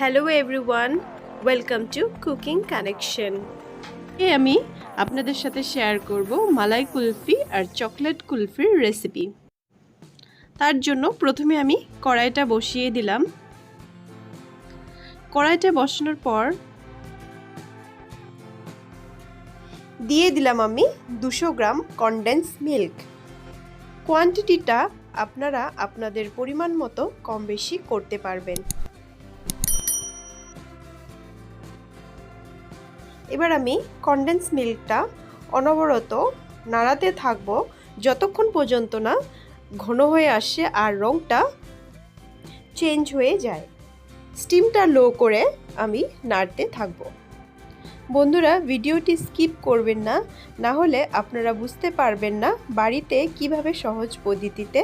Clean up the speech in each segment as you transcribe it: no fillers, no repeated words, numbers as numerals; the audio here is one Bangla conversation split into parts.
Hello everyone, welcome to cooking connection. আমি আপনাদের সাথে শেয়ার করব মালাই কুলফি আর চকলেট কুলফির রেসিপি। তার জন্য প্রথমে আমি কড়াইটা বসিয়ে দিলাম। কড়াইটা বসানোর পর দিয়ে দিলাম আমি 200 গ্রাম কনডেন্স মিল্ক। কোয়ান্টিটিটা আপনারা আপনাদের পরিমাণ মতো কম বেশি করতে পারবেন। এবার আমি কনডেন্স মিল্কটা অনবরত নাড়াতে থাকব যতক্ষণ পর্যন্ত না ঘন হয়ে আসে আর রঙটা চেঞ্জ হয়ে যায়। স্টিমটা লো করে আমি নাড়তে থাকব। বন্ধুরা, ভিডিওটি স্কিপ করবেন না, না হলে আপনারা বুঝতে পারবেন না বাড়িতে কিভাবে সহজ পদ্ধতিতে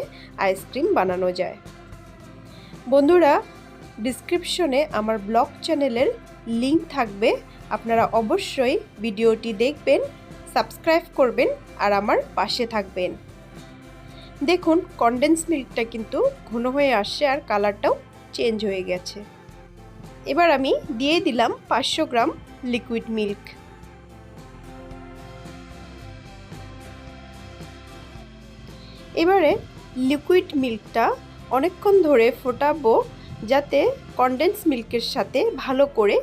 আইসক্রিম বানানো যায়। বন্ধুরা, ডিসক্রিপশনে আমার ব্লগ চ্যানেলের লিংক থাকবে, আপনারা অবশ্যই ভিডিওটি দেখবেন, সাবস্ক্রাইব করবেন আর আমার পাশে থাকবেন। দেখুন কনডেন্স মিল্কটা কিন্তু ঘন হয়ে আসছে আর কালারটাও চেঞ্জ হয়ে গেছে। এবার আমি দিয়ে দিলাম 500 গ্রাম লিকুইড মিল্ক। এবারে লিকুইড মিল্কটা অনেকক্ষণ ধরে ফোটাবো যাতে কনডেন্স মিল্কের সাথে ভালো করে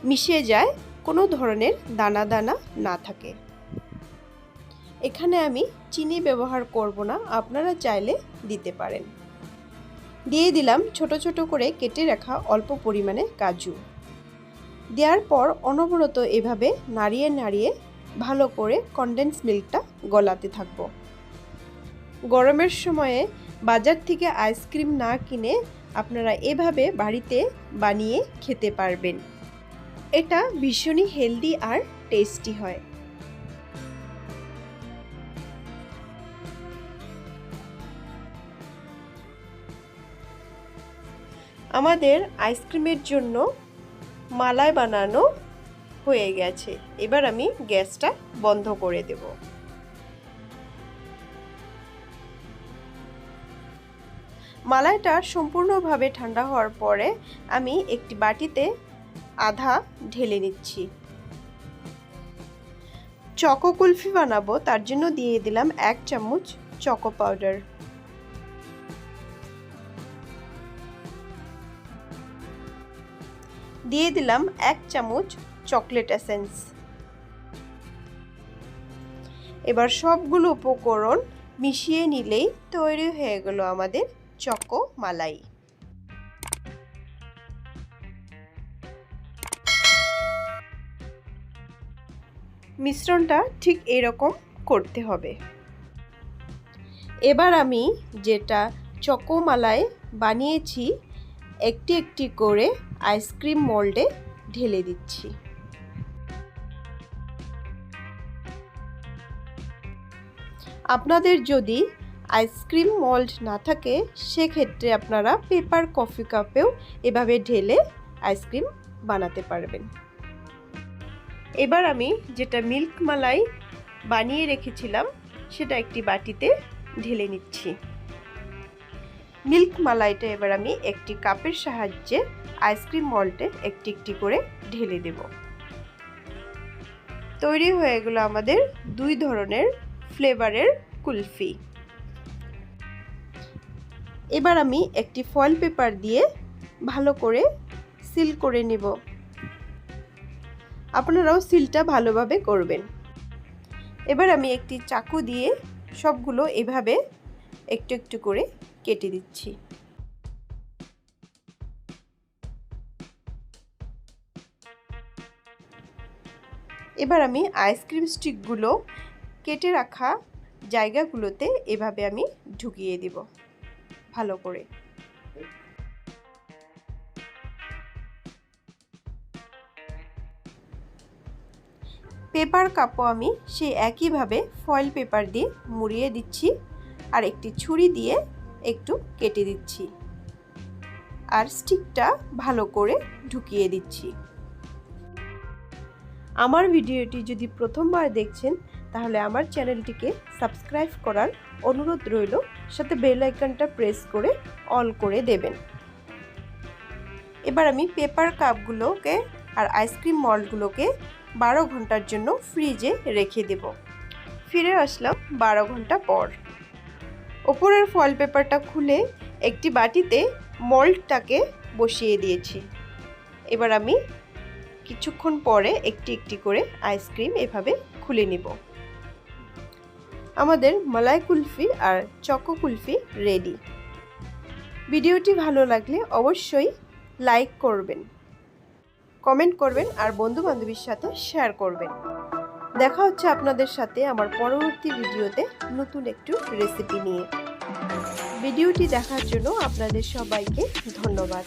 মিশে যায়, কোনো ধরনের দানা দানা না থাকে। এখানে আমি চিনি ব্যবহার করব না, আপনারা চাইলে দিতে পারেন। দিয়ে দিলাম ছোট ছোট করে কেটে রাখা অল্প পরিমাণে কাজু। দেওয়ার পর অনবরত এভাবে নাড়িয়ে নাড়িয়ে ভালো করে কনডেন্স মিল্কটা গলাতে থাকব। গরমের সময়ে বাজার থেকে আইসক্রিম না কিনে আপনারা এভাবে বাড়িতে বানিয়ে খেতে পারবেন। এটা ভীষণই হেলদি আর টেস্টি হয়। আমাদের আইসক্রিমের জন্য মালাই বানানো হয়ে গেছে। এবার আমি গ্যাসটা বন্ধ করে দেব। মালাইটা সম্পূর্ণভাবে ঠান্ডা হওয়ার পরে আমি একটি বাটিতে আধা ঢেলে নিচ্ছি। চকো কুলফি বানাবো, তার জন্য দিয়ে দিলাম 1 চামচ চকো পাউডার। দিয়ে দিলাম 1 চামচ চকলেট এসেন্স। এবার সবগুলো উপকরণ মিশিয়ে নিলেই তৈরি হয়ে গেল আমাদের চকো মালাই। মিশ্রণটা ঠিক এরকম করতে হবে। এবার আমি যেটা চকো মালাই বানিয়েছি একটি একটি করে আইসক্রিম মোল্ডে ঢেলে দিচ্ছি। আপনাদের যদি আইসক্রিম মোল্ড না থাকে সেক্ষেত্রে আপনারা পেপার কফি কাপেও এভাবে ঢেলে আইসক্রিম বানাতে পারবেন। এবার আমি যেটা মিল্ক মালাই বানিয়ে রেখেছিলাম সেটা একটি বাটিতে ঢেলে নিচ্ছি। মিল্ক মালাইটা এবার আমি একটি কাপের সাহায্যে আইসক্রিম মোল্ডে একটি একটি করে ঢেলে দেব। তৈরি হয়ে গেল আমাদের 2 ধরনের ফ্লেভারের কুলফি। এবার আমি একটি ফয়েল পেপার দিয়ে ভালো করে সিল করে নেব। আপনারাও সিলটা ভালোভাবে করবেন। এবার আমি একটি চাকু দিয়ে সবগুলো এভাবে একটু একটু করে কেটে দিচ্ছি। এবার আমি আইসক্রিম স্টিকগুলো কেটে রাখা জায়গাগুলোতে এভাবে আমি ঢুকিয়ে দিব ভালো করে। পেপার কাপও আমি সেই একইভাবে ফয়েল পেপার দিয়ে মুড়িয়ে দিচ্ছি আর একটি ছুরি দিয়ে একটু কেটে দিচ্ছি আর স্টিকটা ভালো করে ঢুকিয়ে দিচ্ছি। আমার ভিডিওটি যদি প্রথমবার দেখছেন তাহলে আমার চ্যানেলটিকে সাবস্ক্রাইব করার অনুরোধ রইল, সাথে বেল আইকনটা প্রেস করে অল করে দেবেন। এবার আমি পেপার কাপগুলোকে আর আইসক্রিম মল্ডগুলোকে 12 ঘন্টার জন্য ফ্রিজে রেখে দেব। ফিরে আসলাম 12 ঘন্টা পর। ওপরের ফয়েল পেপারটা খুলে একটি বাটিতে মল্ডটাকে বসিয়ে দিয়েছি। এবার আমি কিছুক্ষণ পরে একটি একটি করে আইসক্রিম এভাবে খুলে নিব। আমাদের মালাই কুলফি আর চকো কুলফি রেডি। ভিডিওটি ভালো লাগলে অবশ্যই লাইক করবেন, কমেন্ট করবেন আর বন্ধু বান্ধবীর সাথে শেয়ার করবেন। দেখা হচ্ছে আপনাদের সাথে আমার পরবর্তী ভিডিওতে নতুন একটু রেসিপি নিয়ে। ভিডিওটি দেখার জন্য আপনাদের সবাইকে ধন্যবাদ।